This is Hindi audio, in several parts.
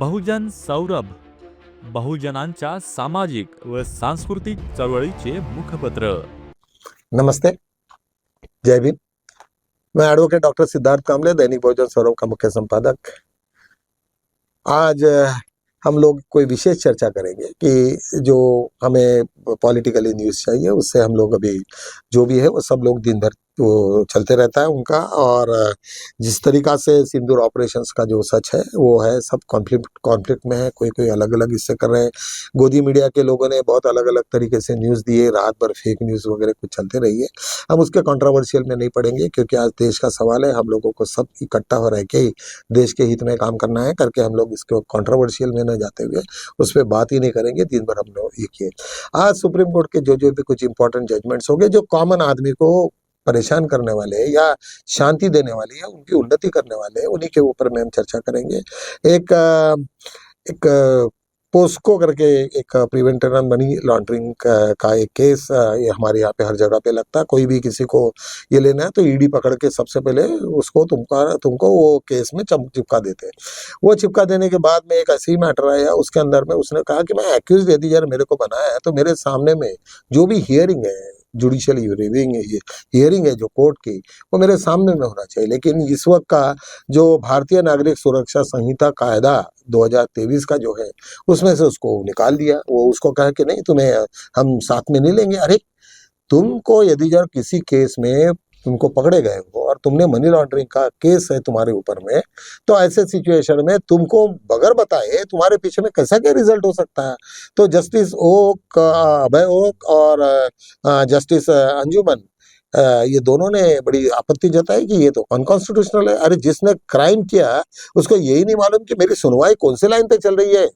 बहुजन सौरभ, बहुजनांच्या सामाजिक व सांस्कृतिक चळवळीचे मुखपत्र। नमस्ते, जय भीम। मैं एडवोकेट डॉक्टर सिद्धार्थ कामले, दैनिक बहुजन सौरभ का मुख्य संपादक। आज हम लोग कोई विशेष चर्चा करेंगे कि जो हमें पॉलिटिकली न्यूज़ चाहिए, उससे हम लोग अभी जो भी है वो सब लोग दिन भर तो चलते रहता है उनका। और जिस तरीका से सिंदूर ऑपरेशंस का जो सच है वो है, सब कॉन्फ्लिक्ट में है, कोई कोई अलग अलग इससे कर रहे हैं। गोदी मीडिया के लोगों ने बहुत अलग अलग तरीके से न्यूज़ दिए, रात भर फेक न्यूज़ वगैरह कुछ चलते रही है। हम उसके कंट्रोवर्शियल में नहीं पड़ेंगे, क्योंकि आज देश का सवाल है। हम लोगों को सब इकट्ठा हो रह के ही देश के हित में काम करना है, करके हम लोग इसको कंट्रोवर्शियल में न जाते हुए उस पर बात ही नहीं करेंगे। दिन भर हम लोग ये किए। आज सुप्रीम कोर्ट के जो भी कुछ इंपॉर्टेंट जजमेंट्स हो गए, जो कॉमन आदमी को परेशान करने वाले या शांति देने वाले या उनकी उन्नति करने वाले, उन्हीं के ऊपर में हम चर्चा करेंगे। एक पोस्को करके एक प्रिवेंटर मनी लॉन्ड्रिंग का एक केस, ये हमारे यहाँ पे हर जगह पे लगता है। कोई भी किसी को ये लेना है तो ईडी पकड़ के सबसे पहले उसको तुमको वो केस में चिपका देते हैं। वो चिपका देने के बाद में एक ऐसी ही मैटर आया, उसके अंदर में उसने कहा कि मैं एक्यूज दे दी यार, मेरे को बनाया है तो मेरे सामने में जो भी हियरिंग है, जुडिशियल हियरिंग है जो कोर्ट की, वो मेरे सामने में होना चाहिए। लेकिन इस वक्त का जो भारतीय नागरिक सुरक्षा संहिता कायदा 2023 का जो है, उसमें से उसको निकाल दिया। वो उसको कहा कि नहीं, तुम्हें हम साथ में नहीं लेंगे। अरे तुमको यदि जब किसी केस में तुमको पकड़े गए हो और तुमने मनी लॉन्ड्रिंग का केस है तुम्हारे ऊपर में, तो ऐसे सिचुएशन में तुमको बगैर बताए तुम्हारे पीछे में कैसा क्या रिजल्ट हो सकता है। तो जस्टिस ओक, अभय ओक और जस्टिस अंजुमन, ये दोनों ने बड़ी आपत्ति जताई कि ये तो अनकॉन्स्टिट्यूशनल है। अरे जिसने क्राइम किया उसको यही नहीं मालूम कि मेरी सुनवाई कौन से लाइन पे चल रही है।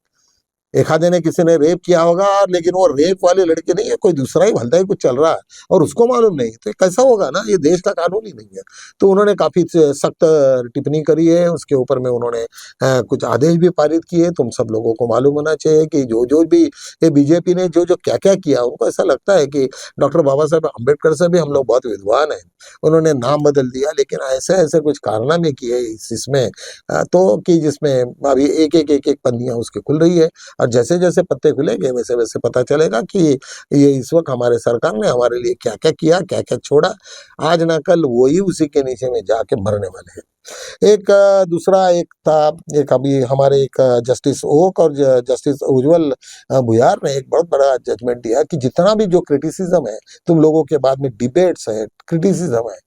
एक आधे ने किसी ने रेप किया होगा, लेकिन वो रेप वाले लड़के नहीं है, कोई दूसरा ही भलता ही कुछ चल रहा है और उसको मालूम नहीं, तो कैसा होगा ना। ये देश का कानून ही नहीं है। तो उन्होंने काफी सख्त टिप्पणी करी है उसके ऊपर में। उन्होंने कुछ आदेश भी पारित किए। तुम सब लोगों को मालूम होना चाहिए कि जो भी ये बीजेपी ने जो क्या क्या किया, उनको ऐसा लगता है कि डॉक्टर बाबा साहब अम्बेडकर से भी हम लोग बहुत विद्वान हैं। उन्होंने नाम बदल दिया, लेकिन ऐसे ऐसे कुछ कारनामे किए इसमें, तो कि जिसमें अभी एक पन्नियां उसकी खुल रही है। और जैसे जैसे पत्ते खुलेंगे वैसे वैसे पता चलेगा कि ये इस वक्त हमारे सरकार ने हमारे लिए क्या क्या किया, क्या क्या छोड़ा। आज ना कल वही उसी के नीचे में जाके मरने वाले हैं। दूसरा एक था, एक अभी हमारे एक जस्टिस ओक और जस्टिस उज्जवल भुयार ने एक बहुत बड़ा जजमेंट दिया कि जितना भी जो क्रिटिसिज्म है तुम लोगों के बाद में डिबेट्स है, क्रिटिसिज्म है,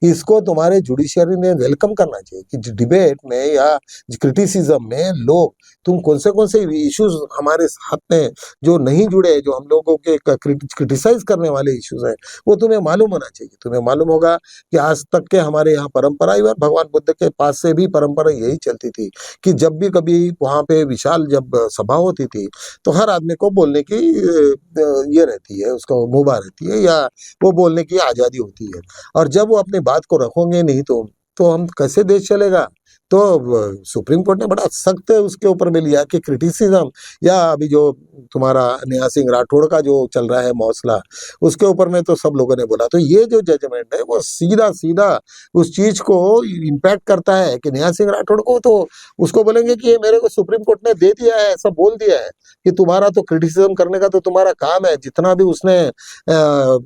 इसको तुम्हारे जुडिशियरी ने वेलकम करना चाहिए कि डिबेट में या क्रिटिसिज्म में लोग तुम कौन से इश्यूज हमारे हाथ में जो नहीं जुड़े, जो हम लोगों के क्रिटिसाइज करने वाले इश्यूज हैं, वो तुम्हें मालूम होना चाहिए। तुम्हें मालूम होगा कि आज तक के हमारे यहाँ परंपरा, और भगवान बुद्ध के पास से भी परंपरा यही चलती थी कि जब भी कभी वहाँ पे विशाल जब सभा होती थी तो हर आदमी को बोलने की ये रहती है, उसको मुभा रहती है या वो बोलने की आज़ादी होती है। और जब वो अपनी बात को रखोगे नहीं तो हम कैसे देश चलेगा। तो सुप्रीम कोर्ट ने बड़ा सख्त उसके ऊपर में लिया कि क्रिटिसिज्म या अभी जो तुम्हारा नेहा सिंह राठौड़ का जो चल रहा है मौसला, उसके ऊपर में तो सब लोगों ने बोला। तो ये जो जजमेंट है वो सीधा सीधा उस चीज को इम्पैक्ट करता है कि नेहा सिंह राठौड़ को तो उसको बोलेंगे कि ये मेरे को सुप्रीम कोर्ट ने दे दिया है, ऐसा बोल दिया है कि तुम्हारा तो क्रिटिसिज्म करने का तो तुम्हारा काम है। जितना भी उसने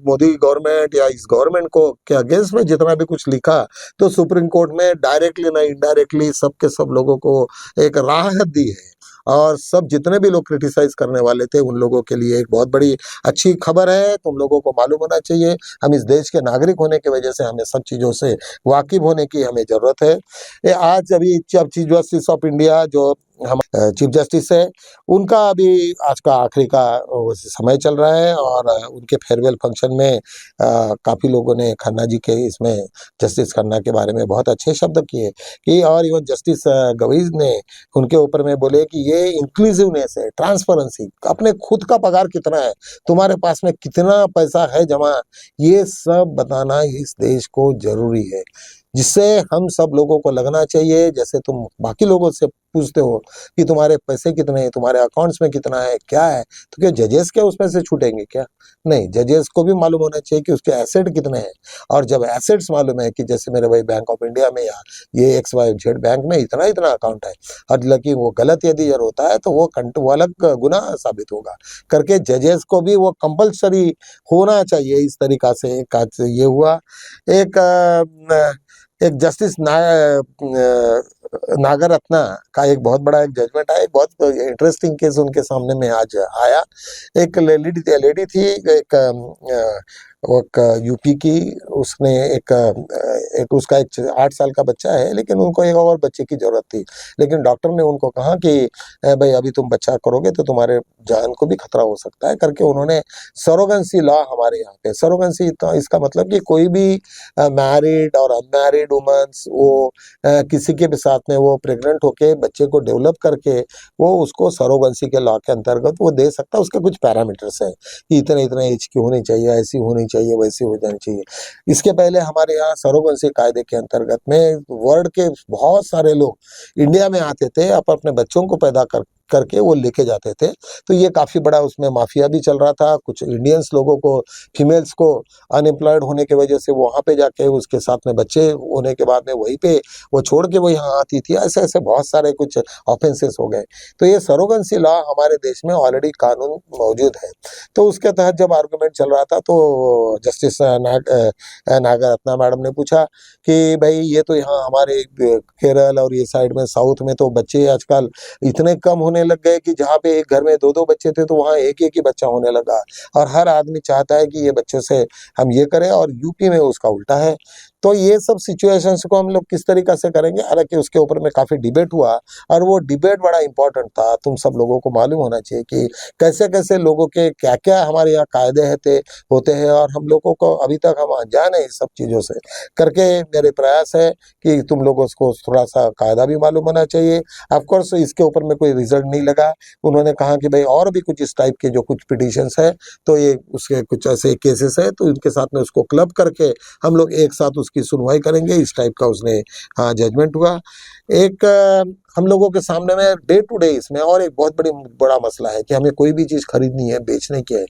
मोदी गवर्नमेंट या इस गवर्नमेंट को के अगेंस्ट में जितना भी कुछ लिखा, तो सुप्रीम कोर्ट में डायरेक्टली ना इनडायरेक्टली सबके सब लोगों को एक राहत दी है। और सब जितने भी लोग क्रिटिसाइज करने वाले थे उन लोगों के लिए एक बहुत बड़ी अच्छी खबर है। तुम लोगों को मालूम होना चाहिए, हम इस देश के नागरिक होने की वजह से हमें सब चीज़ों से वाकिफ होने की हमें जरूरत है। ये आज अभी चीफ जस्टिस ऑफ इंडिया जो हम चीफ जस्टिस है, उनका अभी आज का आखिरी का समय चल रहा है और उनके फेयरवेल फंक्शन में काफ़ी लोगों ने खन्ना जी के इसमें जस्टिस खन्ना के बारे में बहुत अच्छे शब्द किए कि, और इवन जस्टिस गवई ने उनके ऊपर में बोले कि ये इंक्लूसिवनेस है, ट्रांसपेरेंसी, अपने खुद का पगार कितना है, तुम्हारे पास में कितना पैसा है जमा, ये सब बताना इस देश को जरूरी है। जिससे हम सब लोगों को लगना चाहिए, जैसे तुम बाकी लोगों से पूछते हो कि तुम्हारे पैसे कितने हैं, तुम्हारे अकाउंट्स में कितना है, क्या है, तो क्या जजेस क्या उसमें से छूटेंगे क्या? नहीं, जजेस को भी मालूम होना चाहिए कि उसके एसेट कितने हैं। और जब एसेट्स मालूम है कि जैसे मेरे भाई बैंक ऑफ इंडिया में या ये XYZ बैंक में इतना इतना अकाउंट है, और लेकिन वो गलत यदि अगर होता है तो वो अलग गुनाह साबित होगा करके जजेस को भी वो कंपल्सरी होना चाहिए। इस तरीका से एक आज ये हुआ। एक एक जस्टिस नागरत्ना का एक बहुत बड़ा एक जजमेंट आया, एक बहुत इंटरेस्टिंग केस उनके सामने में आज आया। एक लेडी थी, एक यूपी की, उसने एक उसका एक 8 साल का बच्चा है, लेकिन उनको एक और बच्चे की जरूरत थी। लेकिन डॉक्टर ने उनको कहा कि भाई अभी तुम बच्चा करोगे तो तुम्हारे जान को भी खतरा हो सकता है करके उन्होंने सरोगेंसी लॉ हमारे यहाँ पे सरोगेंसी, इसका मतलब कि कोई भी मैरिड और अनमैरिड वुमन्स वो किसी के भी साथ में वो प्रेग्नेंट होके बच्चे को डेवलप करके वो उसको सरोगेंसी के लॉ के अंतर्गत वो दे सकता है। उसके कुछ पैरामीटर्स हैं कि इतने इतने एज की होनी चाहिए, ऐसी होनी चाहिए, वैसी हो जानी चाहिए। इसके पहले हमारे यहाँ सरोगेंसी कायदे के अंतर्गत में वर्ल्ड के बहुत सारे लोग इंडिया में आते थे, अपने बच्चों को पैदा करके वो लेके जाते थे। तो ये काफ़ी बड़ा उसमें माफिया भी चल रहा था। कुछ इंडियंस लोगों को, फीमेल्स को अनएम्प्लॉयड होने की वजह से वहाँ पे जाके उसके साथ में बच्चे होने के बाद में वहीं पे वो छोड़ के वो यहाँ आती थी। ऐसे ऐसे बहुत सारे कुछ ऑफेंसेस हो गए। तो ये सरोगेंसी लॉ हमारे देश में ऑलरेडी कानून मौजूद है। तो उसके तहत जब आर्गूमेंट चल रहा था तो जस्टिस नागरत्ना मैडम ने पूछा कि भाई ये तो यहाँ हमारे केरल और ये साइड में साउथ में तो बच्चे आजकल इतने कम होने लग गए कि जहाँ पे एक घर में 2-2 बच्चे थे तो वहाँ एक एक ही बच्चा होने लगा, और हर आदमी चाहता है कि ये बच्चों से हम ये करें, और यूपी में उसका उल्टा है। तो ये सब सिचुएशंस को हम लोग किस तरीका से करेंगे, हालांकि उसके ऊपर में काफी डिबेट हुआ, और वो डिबेट बड़ा इंपॉर्टेंट था। तुम सब लोगों को मालूम होना चाहिए कि कैसे कैसे लोगों के क्या क्या हमारे यहाँ कायदे होते हैं, और हम लोगों को अभी तक हम अनजान है इस सब चीजों से करके। मेरे प्रयास है कि तुम लोगों को थोड़ा सा कायदा भी मालूम होना चाहिए। ऑफकोर्स इसके ऊपर में कोई रिजल्ट नहीं लगा। उन्होंने कहा कि भाई और भी कुछ इस टाइप के जो कुछ पिटिशंस है तो ये उसके कुछ ऐसे केसेस है तो इनके साथ में उसको क्लब करके हम लोग एक साथ उसकी सुनवाई करेंगे। इस टाइप का उसने जजमेंट हुआ। एक हम लोगों के सामने में डे टू डे इसमें और एक बहुत बड़ा मसला है कि हमें कोई भी चीज़ खरीदनी है, बेचने की है,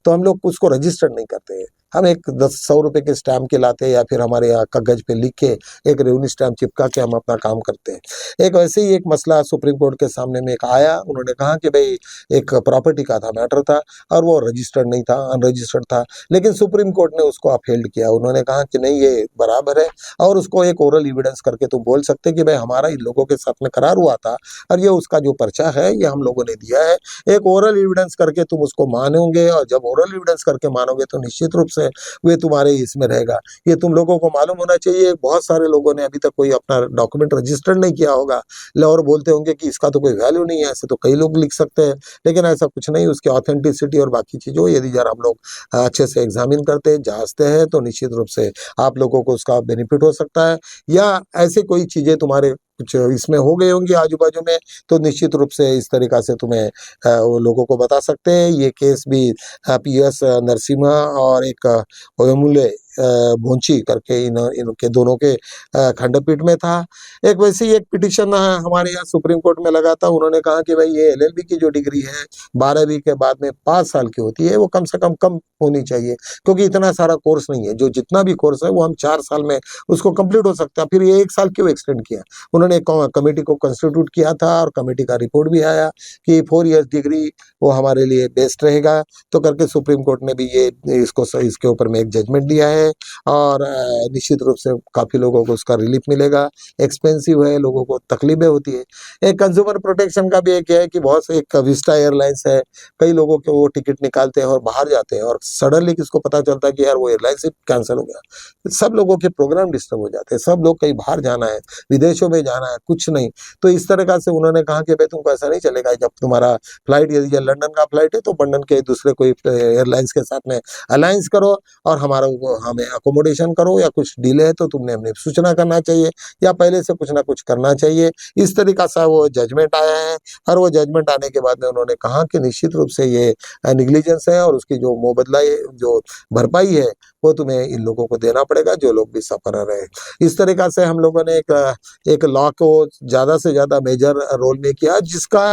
तो हम लोग उसको रजिस्टर्ड नहीं करते हैं। हम एक 10-100 रुपए के स्टैम्प के लाते हैं, या फिर हमारे यहाँ कागज पे लिख के एक रेवेन्यू स्टैम्प चिपका के हम अपना काम करते हैं। एक वैसे ही एक मसला सुप्रीम कोर्ट के सामने में एक आया। उन्होंने कहा कि भाई एक प्रॉपर्टी का था मैटर था, और वो रजिस्टर्ड नहीं था, अनरजिस्टर्ड था, लेकिन सुप्रीम कोर्ट ने उसको अपहेल्ड किया। उन्होंने कहा कि नहीं, ये बराबर है, और उसको एक ओरल एविडेंस करके तुम बोल सकते कि भाई हमारा इन लोगों के साथ में करार हुआ था, और ये उसका जो पर्चा है ये हम लोगों ने दिया है। एक ओरल एविडेंस करके तुम उसको मानोगे, और जब ओरल एविडेंस करके मानोगे तो निश्चित रूप से वे तुम्हारे इसमें रहेगा। ये तुम लोगों को मालूम होना चाहिए। बहुत सारे लोगों ने अभी तक कोई अपना डॉक्यूमेंट रजिस्टर्ड नहीं किया होगा, और बोलते होंगे कि इसका तो कोई वैल्यू नहीं है। ऐसे तो कई लोग लिख सकते हैं, लेकिन ऐसा कुछ नहीं। उसकी ऑथेंटिसिटी और बाकी चीज़ों यदि जरा हम लोग अच्छे से एग्जामिन करते हैं, जांचते हैं, तो निश्चित रूप से आप लोगों को उसका बेनिफिट हो सकता है। या ऐसे कोई चीज़ें तुम्हारे कुछ इसमें हो गई होंगी आजू बाजू में, तो निश्चित रूप से इस तरीका से तुम्हें वो लोगों को बता सकते हैं। ये केस भी PS नरसिम्हा और एक ओयमुले भोंची करके इनके दोनों के खंडपीठ में था। एक वैसे ही एक पिटिशन हमारे यहाँ सुप्रीम कोर्ट में लगा था। उन्होंने कहा कि भाई ये LLB की जो डिग्री है 12वीं के बाद में 5 साल की होती है, वो कम से कम होनी चाहिए, क्योंकि इतना सारा कोर्स नहीं है। जो जितना भी कोर्स है वो हम 4 साल में उसको कंप्लीट हो सकता है। फिर ये 1 साल क्यों एक्सटेंड किया? उन्होंने एक कमेटी को कंस्टिट्यूट किया था, और कमेटी का रिपोर्ट भी आया कि 4 ईयर्स डिग्री वो हमारे लिए बेस्ट रहेगा। तो करके सुप्रीम कोर्ट ने भी इसके ऊपर में एक जजमेंट दिया है, और निश्चित रूप से काफ़ी लोगों को उसका रिलीफ मिलेगा। एक्सपेंसिव है, लोगों को तकलीफें होती है। एक कंज्यूमर प्रोटेक्शन का भी एक है कि बहुत से एक विस्टा एयरलाइंस है, कई लोगों के वो टिकट निकालते हैं और बाहर जाते हैं, और सडनली किसको पता चलता है कि यार वो एयरलाइन से कैंसिल हो गया। सब लोगों के प्रोग्राम डिस्टर्ब हो जाते हैं, सब लोग कहीं बाहर जाना है, विदेशों में जाना है, कुछ नहीं। तो इस तरह से उन्होंने कहा कि भाई तुमको ऐसा नहीं चलेगा। जब तुम्हारा फ्लाइट यदि लंदन का फ्लाइट है तो लंदन के दूसरे कोई एयरलाइंस के साथ में अलायंस करो, और हमें अकोमोडेशन करो, या कुछ डिले है तो तुमने हमें सूचना करना चाहिए, या पहले से कुछ ना कुछ करना चाहिए। इस तरीका से वो जजमेंट आया है, और वो जजमेंट आने के बाद में उन्होंने कहा कि निश्चित रूप से ये नेग्लिजेंस है, और उसकी जो मुआवजा जो भरपाई है वो तुम्हें इन लोगों को देना पड़ेगा, जो लोग भी सफर रहे। इस तरीका से हम लोगों ने एक लॉ को ज़्यादा से ज़्यादा मेजर रोल में किया, जिसका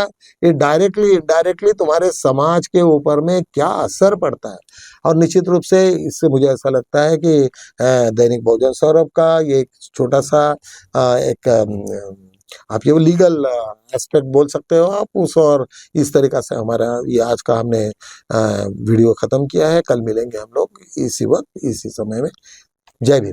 ये डायरेक्टली इनडायरेक्टली तुम्हारे समाज के ऊपर में क्या असर पड़ता है। और निश्चित रूप से इससे मुझे ऐसा लगता है कि दैनिक बहुजन सौरभ का ये एक छोटा-सा एक आप ये लीगल एस्पेक्ट बोल सकते हो आप उस, और इस तरीका से हमारा ये आज का हमने वीडियो ख़त्म किया है। कल मिलेंगे हम लोग इसी वक़्त, इसी समय में। जय भीम।